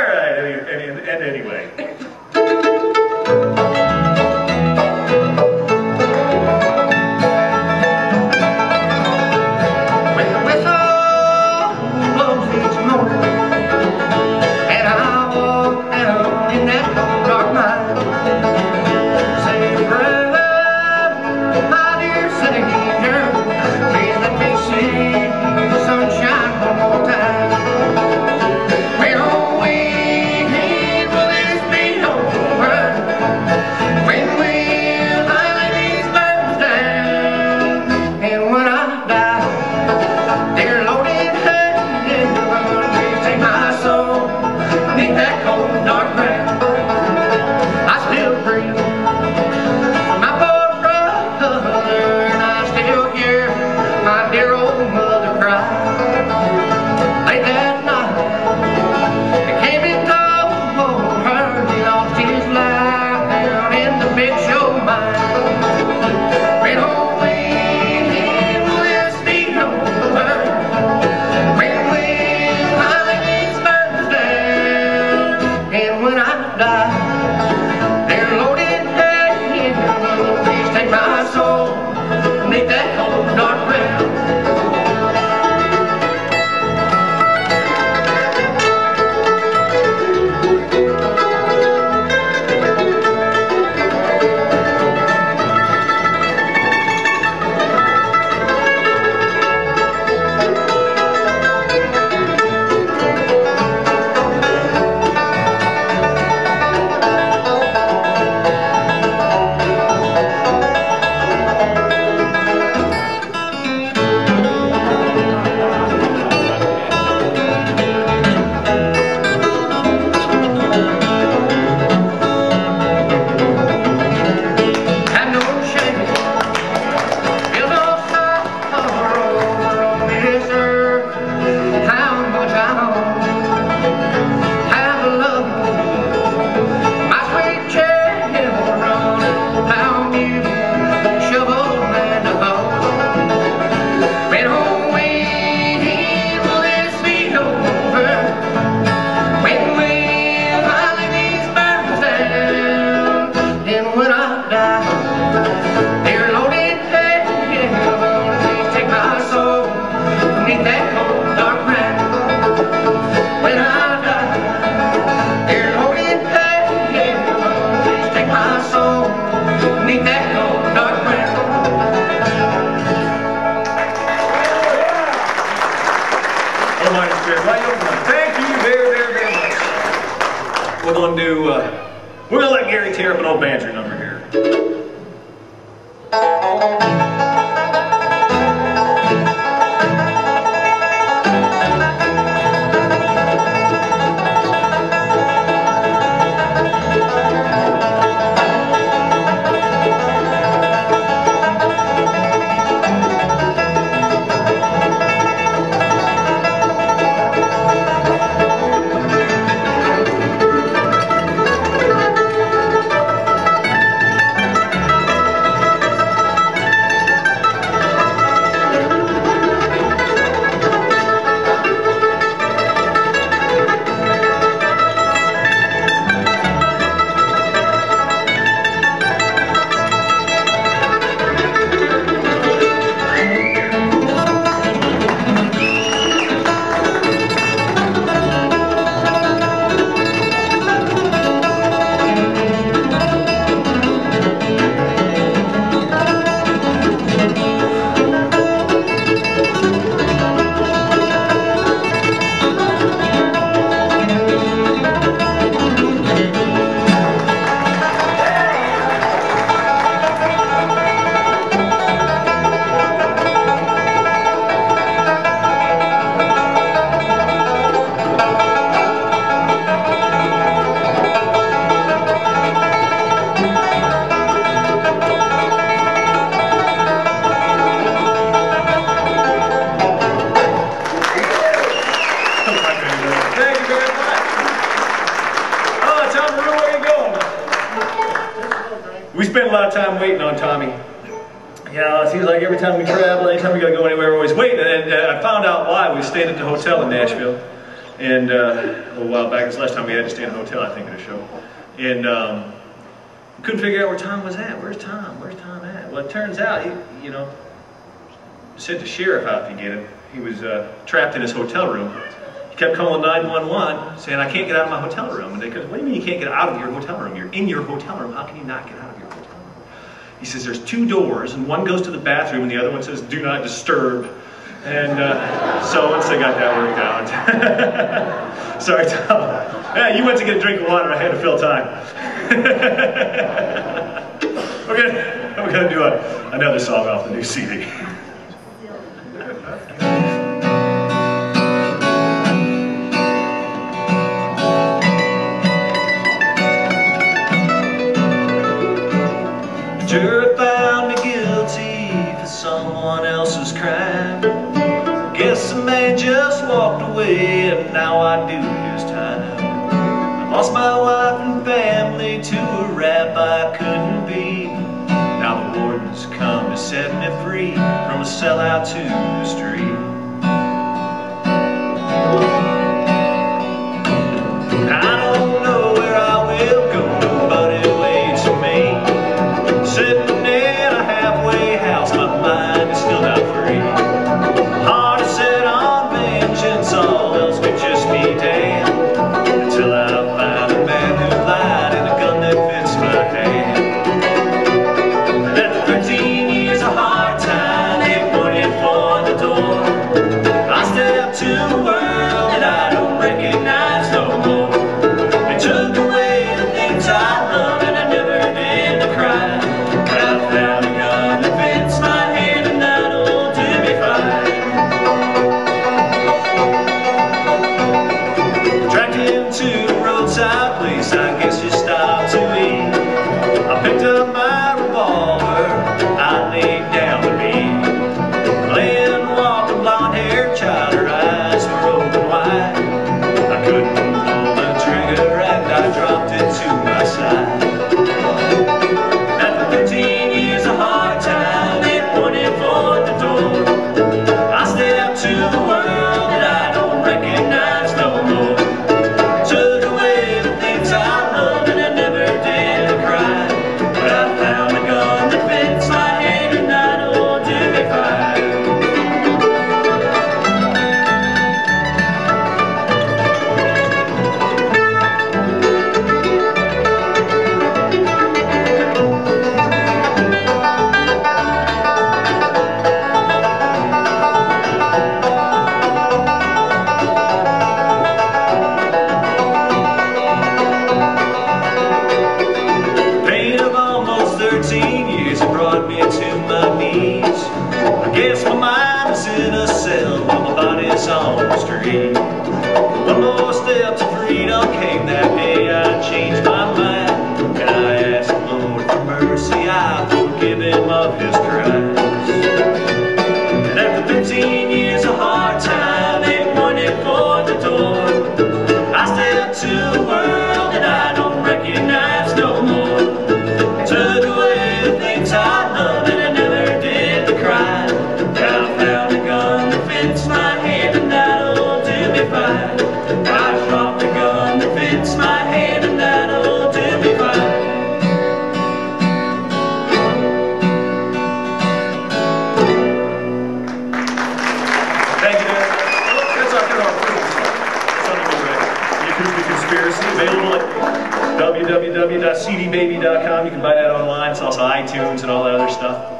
right, and anyway. We're gonna let Gary tear up an old banjo number here. We spend a lot of time waiting on Tommy. You know, it seems like every time we travel, anytime we gotta go anywhere, we're always waiting. And I found out why. We stayed at the hotel in Nashville. And a while back, this last time we had to stay in a hotel, I think, at a show. And we couldn't figure out where Tom was at. Where's Tom? Where's Tom at? Well, it turns out, he, you know, sent the sheriff out to get him. He was trapped in his hotel room. He kept calling 911, saying, I can't get out of my hotel room. And they go, what do you mean you can't get out of your hotel room? You're in your hotel room. How can you not get out of your hotel room? He says, there's 2 doors, and one goes to the bathroom, and the other one says, do not disturb. And so once they got that worked out. Sorry, Tom. Yeah, you went to get a drink of water. I had to fill time. We're gonna do another song off the new CD. The jury found me guilty for someone else's crime. Guess the man just walked away, and now I do his time. I lost my wife and family to a rap I couldn't be. Now the warden's come to set me free from a sellout to the street. I don't know where I will go, nobody waits for me. Sitting in a halfway house, my mind is still not free. Heart is set on vengeance, all else could just be damned. Until I find a man who lied and a gun that fits my hand. And after 13 years of hard time, they pointed for the door. I step to a world that I don't recognize no more. They took away the things I love, and I never did to cry. But I found a gun that fits my hand, and that'll do me fine. Dragged into a roadside place, I guess you stopped to eat. I picked up my revolver, I laid down to beat. Laying, walking, blonde-haired child, her eyes were open wide. I couldn't pull the trigger and I dropped it to my side. After 13 years of hard time, they pointed for the door. I stepped to a world that I don't recognize no more. Took away the things I love, and I never did cry. But I found a gun that fits my hand, and that'll do me fine. Pain of almost 13 years had brought me to my knees. I guess my mind is in a cell while my body's on the street. One more step to freedom came that day I changed my mind. And I asked the Lord for mercy, I forgive him of his crimes. And after 15 years of hard time, they pointed for the door. I stepped to a world that I don't recognize no more. Took away the things I love, and I never did to cry. I found a gun that fits my hand, and that'll do me fine. I dropped a gun that fits my hand, and that'll do me fine. Thank you, Dad. That's our first song. Something new record. The Acoustic Conspiracy, available at www.cdbaby.com. You can buy that online. It's also iTunes and all that other stuff.